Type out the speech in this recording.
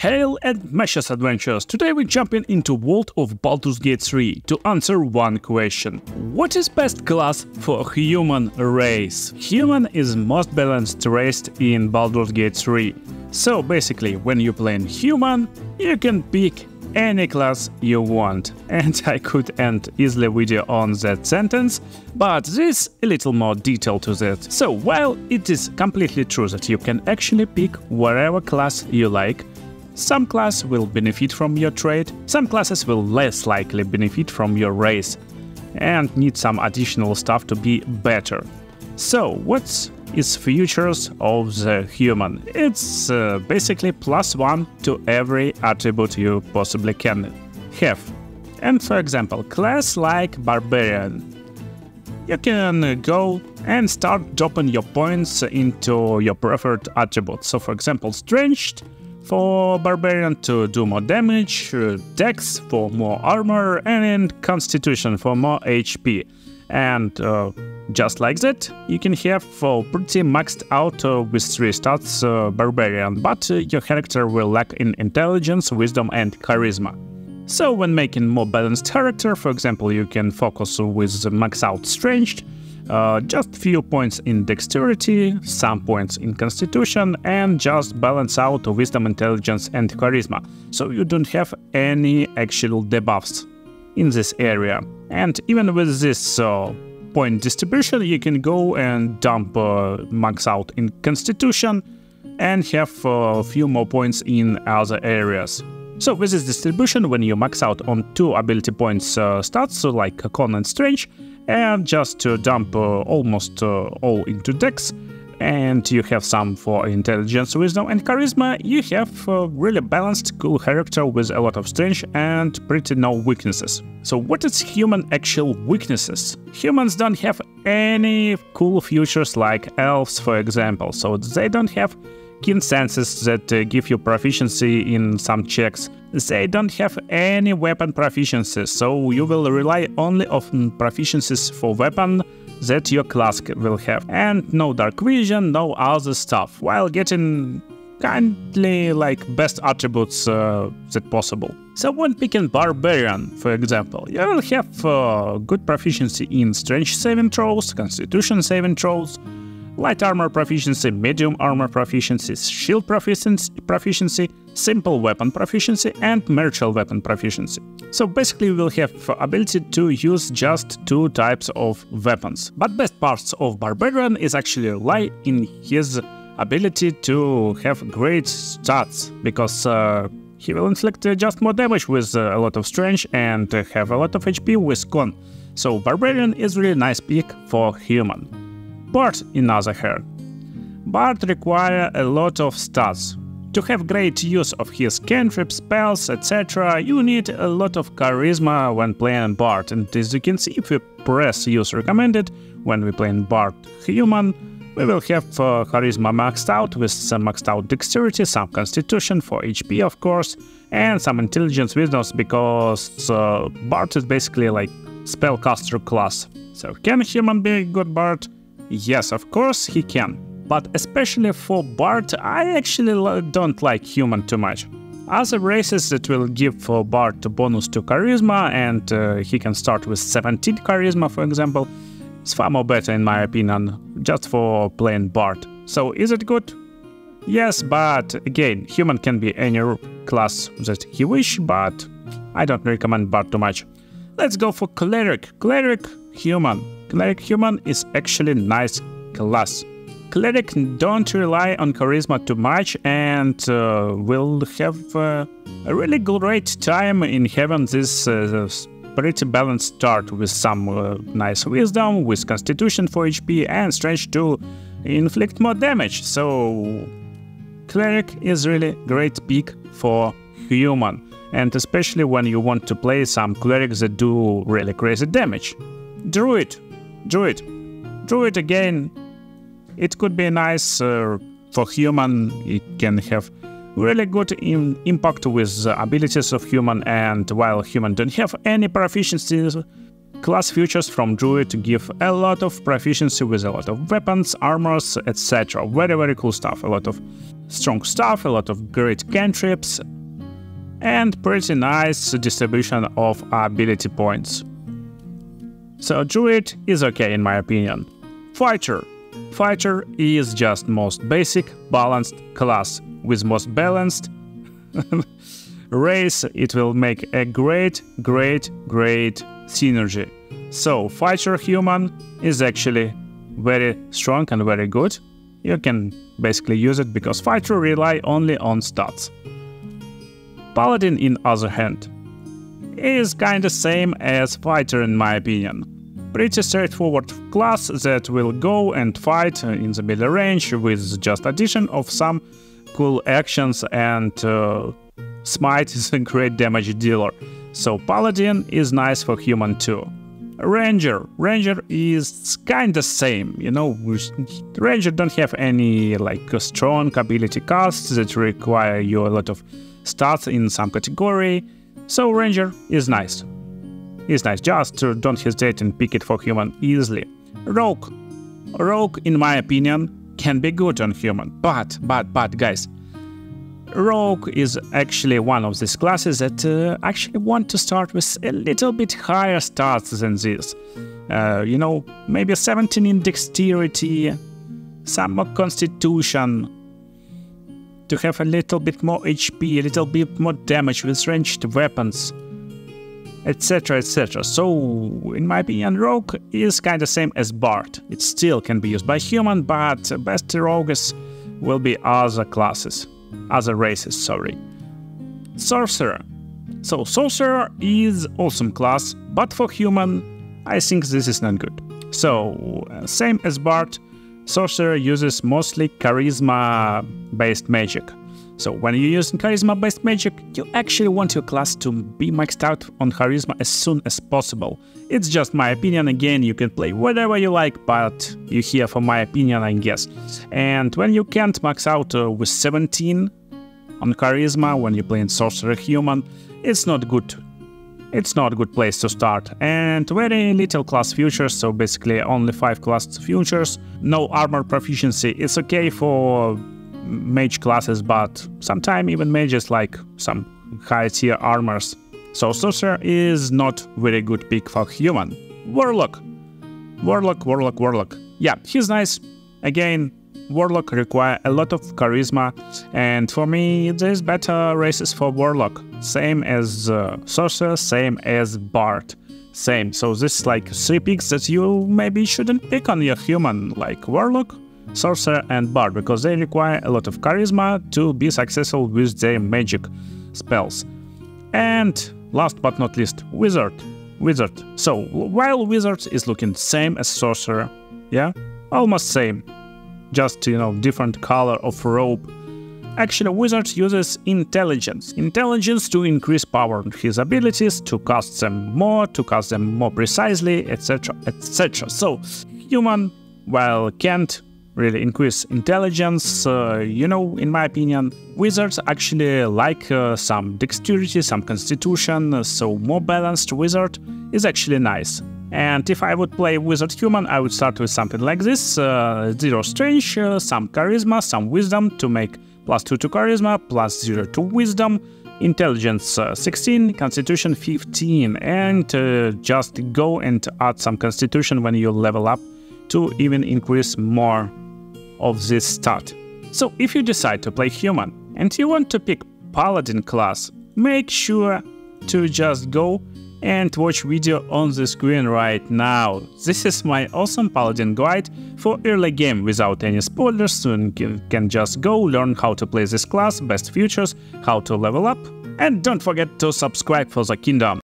Hail and Meshes Adventures! Today we're jumping into World of Baldur's Gate 3 to answer one question. What is best class for human race? Human is most balanced race in Baldur's Gate 3. So basically, when you're playing human, you can pick any class you want. And I could end easily video on that sentence, but there's a little more detail to that. So while it is completely true that you can actually pick whatever class you like, some class will benefit from your trait, some classes will less likely benefit from your race and need some additional stuff to be better. So what is features of the human? It's basically +1 to every attribute you possibly can have. And for example, class like Barbarian. You can go and start dropping your points into your preferred attributes. So for example, Strength for Barbarian to do more damage, Dex for more armor, and Constitution for more HP. And just like that, you can have pretty maxed out with 3 stats Barbarian, but your character will lack in Intelligence, Wisdom and Charisma. So when making more balanced character, for example, you can focus with max out Strength, just few points in Dexterity, some points in Constitution, and just balance out Wisdom, Intelligence and Charisma, so you don't have any actual debuffs in this area. And even with this point distribution, you can go and dump max out in Constitution and have a few more points in other areas. So with this distribution, when you max out on 2 ability points stats, so like Con and Strength, and just to dump almost all into Dex, and you have some for Intelligence, Wisdom and Charisma, you have a really balanced, cool character with a lot of strength and pretty no weaknesses. So what is human actual weaknesses? Humans don't have any cool features like elves, for example, so they don't have keen senses that give you proficiency in some checks. They don't have any weapon proficiencies, so you will rely only on proficiencies for weapon that your class will have, and no dark vision, no other stuff, while getting kindly like best attributes that possible. So when picking Barbarian, for example, you will have good proficiency in Strength saving throws, Constitution saving throws, light armor proficiency, medium armor proficiency, shield proficiency, simple weapon proficiency, and martial weapon proficiency. So basically we will have ability to use just 2 types of weapons. But best parts of Barbarian is actually lie in his ability to have great stats, because he will inflict just more damage with a lot of strength and have a lot of HP with Con. So Barbarian is really nice pick for human. Bard, in other hand, Bard require a lot of stats. To have great use of his cantrips, spells, etc., you need a lot of charisma when playing Bard, and as you can see, if we press use recommended when we playing Bard human, we will have charisma maxed out with some maxed out dexterity, some constitution for HP of course, and some intelligence wisdoms, because Bard is basically like spellcaster class. So can human be a good Bard? Yes, of course he can, but especially for Bard, I actually don't like human too much. Other races that will give for Bard bonus to charisma, and he can start with 17 charisma, for example, is far more better in my opinion, just for playing Bard. So is it good? Yes, but again, human can be any class that he wish, but I don't recommend Bard too much. Let's go for Cleric. Cleric human. Cleric human is actually nice class. Cleric don't rely on charisma too much and will have a really great time in having this pretty balanced start with some nice wisdom, with constitution for HP and strength to inflict more damage. So Cleric is really great pick for human, and especially when you want to play some clerics that do really crazy damage. Druid again, it could be nice for human. It can have really good impact with the abilities of human, and while human don't have any proficiencies, class features from Druid give a lot of proficiency with a lot of weapons, armors, etc. Very cool stuff, a lot of strong stuff, a lot of great cantrips, and pretty nice distribution of ability points. So Druid is okay in my opinion. Fighter. Fighter is just most basic, balanced class. With most balanced race, it will make a great synergy. So Fighter Human is actually very strong and very good. You can basically use it because Fighter rely only on stats. Paladin, in other hand, is kinda same as Fighter in my opinion. Pretty straightforward class that will go and fight in the middle range with just addition of some cool actions, and Smite is a great damage dealer. So Paladin is nice for human too. Ranger is kinda same, you know. Ranger don't have any like strong ability casts that require you a lot of stats in some category. So Ranger is nice. Is nice, just don't hesitate and pick it for human easily. Rogue, in my opinion, can be good on human, but guys, Rogue is actually one of these classes that actually want to start with a little bit higher stats than this. You know, maybe 17 in dexterity, some more constitution, to have a little bit more HP, a little bit more damage with ranged weapons, etc, etc. So, in my opinion, Rogue is kinda same as Bard. It still can be used by human, but best rogues will be other classes. Other races, sorry. Sorcerer. So, Sorcerer is awesome class, but for human, I think this is not good. So, same as Bard, Sorcerer uses mostly charisma-based magic. So when you're using charisma-based magic, you actually want your class to be maxed out on charisma as soon as possible. It's just my opinion, again, you can play whatever you like, but you're here for my opinion, I guess. And when you can't max out with 17 on charisma, when you're playing Sorcerer Human, it's not good. It's not a good place to start. And very little class futures, so basically only 5 class futures, no armor proficiency. It's okay for mage classes, but sometimes even mages like some high tier armors. So Sorcerer is not very good pick for human. Warlock. Yeah, he's nice. Again, Warlock require a lot of charisma, and for me there's better races for Warlock. Same as Sorcerer, same as Bard. Same. So this is like 3 picks that you maybe shouldn't pick on your human, like Warlock, Sorcerer and Bard, because they require a lot of charisma to be successful with their magic spells. And last but not least, Wizard. So while Wizard is looking same as Sorcerer, yeah, almost same, just, you know, different color of robe. Actually, Wizard uses Intelligence to increase power on his abilities, to cast them more precisely, etc, etc. So human, well, can't really increase intelligence, you know, in my opinion. Wizards actually like some dexterity, some constitution, so more balanced wizard is actually nice. And if I would play wizard human, I would start with something like this, 0 strength, some charisma, some wisdom to make +2 to charisma, +0 to wisdom, intelligence 16, constitution 15, and just go and add some constitution when you level up to even increase more of this stat. So if you decide to play human and you want to pick paladin class, make sure to just go and watch video on the screen right now. This is my awesome paladin guide for early game without any spoilers, so you can just go learn how to play this class, best features, how to level up, and don't forget to subscribe for the kingdom.